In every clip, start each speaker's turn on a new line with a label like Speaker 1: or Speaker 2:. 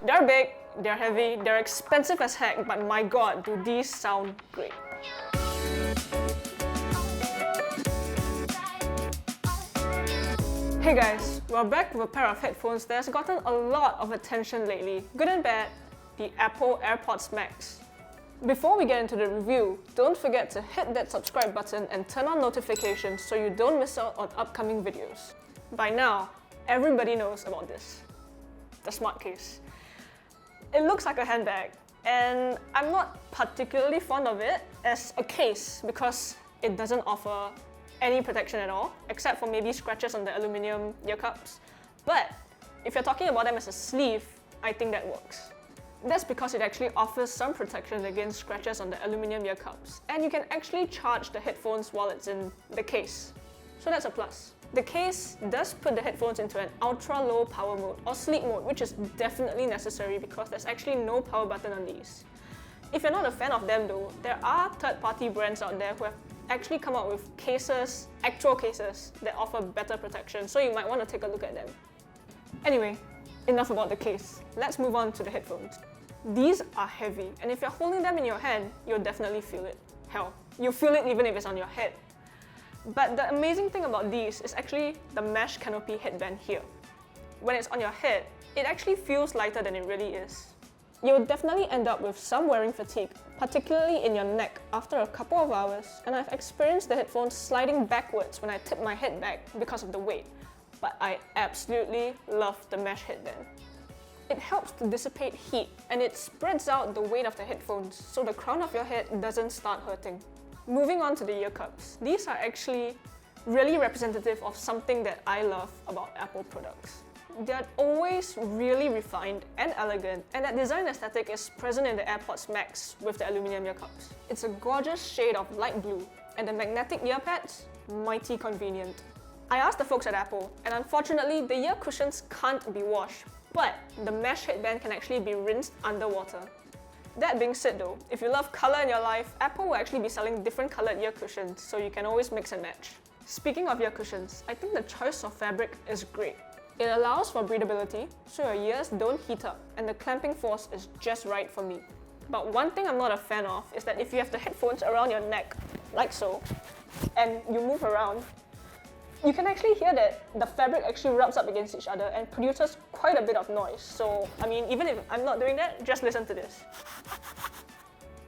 Speaker 1: They're big, they're heavy, they're expensive as heck, but my god, do these sound great. Hey guys, we're back with a pair of headphones that has gotten a lot of attention lately, good and bad, the Apple AirPods Max. Before we get into the review, don't forget to hit that subscribe button and turn on notifications so you don't miss out on upcoming videos. By now, everybody knows about this, the smart case. It looks like a handbag, and I'm not particularly fond of it as a case because it doesn't offer any protection at all, except for maybe scratches on the aluminium ear cups. But if you're talking about them as a sleeve, I think that works. That's because it actually offers some protection against scratches on the aluminium ear cups, and you can actually charge the headphones while it's in the case. So that's a plus. The case does put the headphones into an ultra low power mode or sleep mode, which is definitely necessary because there's actually no power button on these. If you're not a fan of them though, there are third-party brands out there who have actually come out with cases, actual cases, that offer better protection, so you might want to take a look at them. Anyway, enough about the case. Let's move on to the headphones. These are heavy, and if you're holding them in your hand, you'll definitely feel it. Hell, you'll feel it even if it's on your head. But the amazing thing about these is actually the mesh canopy headband here. When it's on your head, it actually feels lighter than it really is. You'll definitely end up with some wearing fatigue, particularly in your neck after a couple of hours, and I've experienced the headphones sliding backwards when I tip my head back because of the weight. But I absolutely love the mesh headband. It helps to dissipate heat, and it spreads out the weight of the headphones so the crown of your head doesn't start hurting. Moving on to the ear cups. These are actually really representative of something that I love about Apple products. They're always really refined and elegant, and that design aesthetic is present in the AirPods Max with the aluminium ear cups. It's a gorgeous shade of light blue, and the magnetic ear pads, mighty convenient. I asked the folks at Apple, and unfortunately the ear cushions can't be washed, but the mesh headband can actually be rinsed underwater. That being said though, if you love color in your life, Apple will actually be selling different colored ear cushions, so you can always mix and match. Speaking of ear cushions, I think the choice of fabric is great. It allows for breathability, so your ears don't heat up, and the clamping force is just right for me. But one thing I'm not a fan of is that if you have the headphones around your neck, like so, and you move around, you can actually hear that the fabric actually rubs up against each other and produces quite a bit of noise. So, I mean, even if I'm not doing that, just listen to this.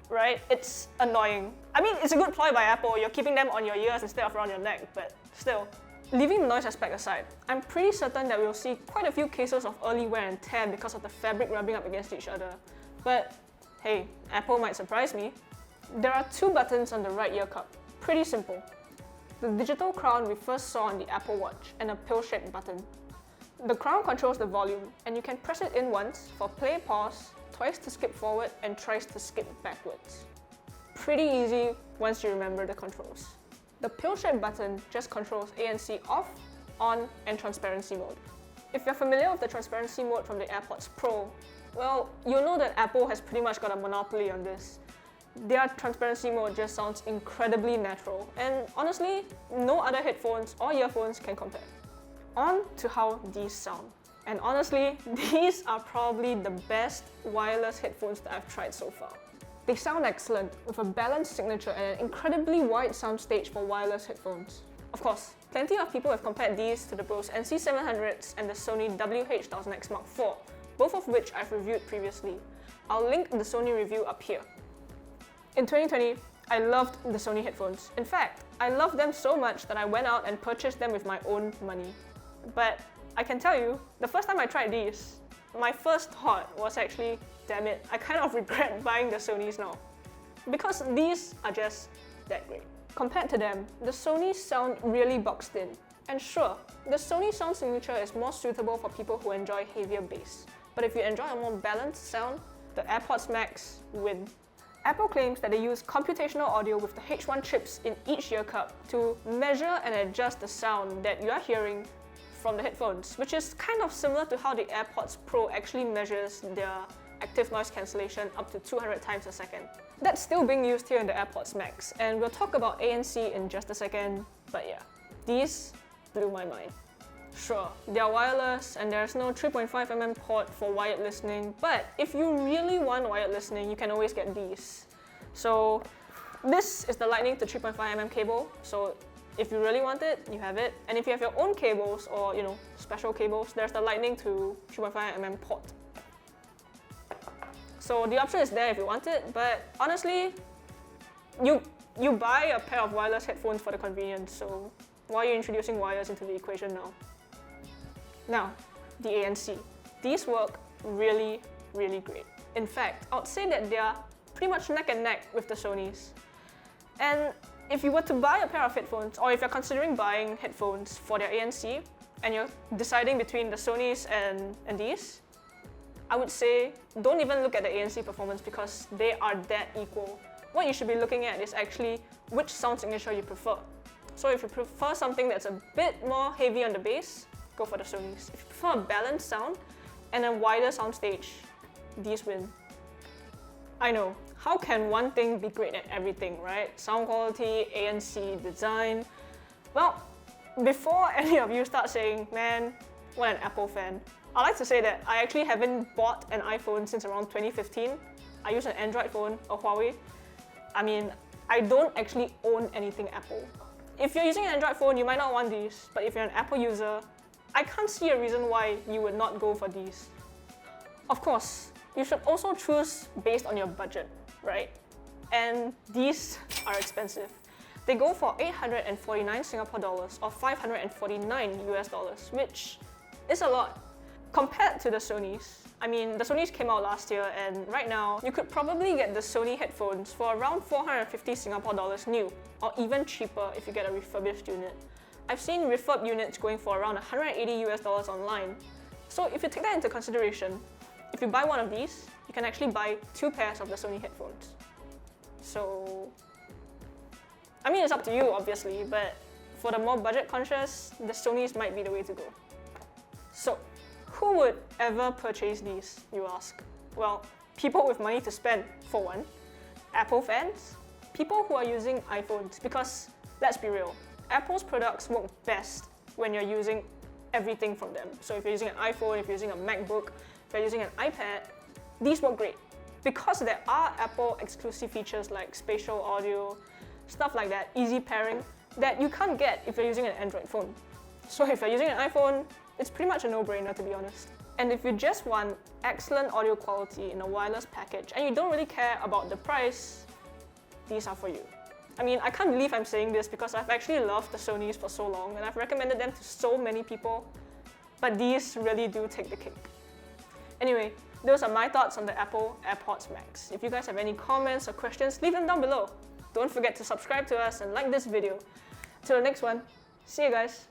Speaker 1: Right? It's annoying. I mean, it's a good ploy by Apple, you're keeping them on your ears instead of around your neck, but still. Leaving the noise aspect aside, I'm pretty certain that we'll see quite a few cases of early wear and tear because of the fabric rubbing up against each other. But hey, Apple might surprise me. There are two buttons on the right ear cup. Pretty simple. The digital crown we first saw on the Apple Watch and a pill-shaped button. The crown controls the volume, and you can press it in once for play, pause, twice to skip forward, and thrice to skip backwards. Pretty easy once you remember the controls. The pill-shaped button just controls ANC off, on, and transparency mode. If you're familiar with the transparency mode from the AirPods Pro, well, you'll know that Apple has pretty much got a monopoly on this. Their transparency mode just sounds incredibly natural, and honestly, no other headphones or earphones can compare. On to how these sound. And honestly, these are probably the best wireless headphones that I've tried so far. They sound excellent, with a balanced signature and an incredibly wide soundstage for wireless headphones. Of course, plenty of people have compared these to the Bose NC700s and the Sony WH-1000X Mark IV, both of which I've reviewed previously. I'll link the Sony review up here. In 2020, I loved the Sony headphones. In fact, I loved them so much that I went out and purchased them with my own money. But I can tell you, the first time I tried these, my first thought was actually, damn it, I kind of regret buying the Sonys now. Because these are just that great. Compared to them, the Sonys sound really boxed in. And sure, the Sony sound signature is more suitable for people who enjoy heavier bass. But if you enjoy a more balanced sound, the AirPods Max win. Apple claims that they use computational audio with the H1 chips in each ear cup to measure and adjust the sound that you are hearing from the headphones, which is kind of similar to how the AirPods Pro actually measures their active noise cancellation up to 200 times a second. That's still being used here in the AirPods Max, and we'll talk about ANC in just a second, but yeah, these blew my mind. Sure, they are wireless and there's no 3.5mm port for wired listening, but if you really want wired listening, you can always get these. So this is the Lightning to 3.5mm cable, so if you really want it, you have it. And if you have your own cables or special cables, there's the Lightning to 3.5mm port. So the option is there if you want it, but honestly, you buy a pair of wireless headphones for the convenience, so why are you introducing wires into the equation now? Now, the ANC. These work really, really great. In fact, I would say that they are pretty much neck and neck with the Sonys. And if you were to buy a pair of headphones, or if you're considering buying headphones for their ANC, and you're deciding between the Sonys and these, I would say don't even look at the ANC performance because they are that equal. What you should be looking at is actually which sound signature you prefer. So if you prefer something that's a bit more heavy on the bass, go for the Sonys. If you prefer a balanced sound and a wider soundstage, these win. I know, how can one thing be great at everything, right? Sound quality, ANC, design. Well, before any of you start saying, man, what an Apple fan, I like to say that I actually haven't bought an iPhone since around 2015. I use an Android phone, a Huawei. I mean, I don't actually own anything Apple. If you're using an Android phone, you might not want these, but if you're an Apple user, I can't see a reason why you would not go for these. Of course, you should also choose based on your budget, right? And these are expensive. They go for 849 Singapore dollars or 549 US dollars, which is a lot. Compared to the Sonys, I mean, the Sonys came out last year and right now, you could probably get the Sony headphones for around 450 Singapore dollars new, or even cheaper if you get a refurbished unit. I've seen refurb units going for around 180 US dollars online. So if you take that into consideration, if you buy one of these, you can actually buy 2 pairs of the Sony headphones. So, I mean, it's up to you obviously, but for the more budget conscious, the Sonys might be the way to go. So, who would ever purchase these, you ask? Well, people with money to spend, for one. Apple fans, people who are using iPhones, because let's be real, Apple's products work best when you're using everything from them. So if you're using an iPhone, if you're using a MacBook, if you're using an iPad, these work great. Because there are Apple exclusive features like spatial audio, stuff like that, easy pairing, that you can't get if you're using an Android phone. So if you're using an iPhone, it's pretty much a no-brainer to be honest. And if you just want excellent audio quality in a wireless package and you don't really care about the price, these are for you. I mean, I can't believe I'm saying this because I've actually loved the Sonys for so long and I've recommended them to so many people, but these really do take the cake. Anyway, those are my thoughts on the Apple AirPods Max. If you guys have any comments or questions, leave them down below. Don't forget to subscribe to us and like this video. Till the next one, see you guys.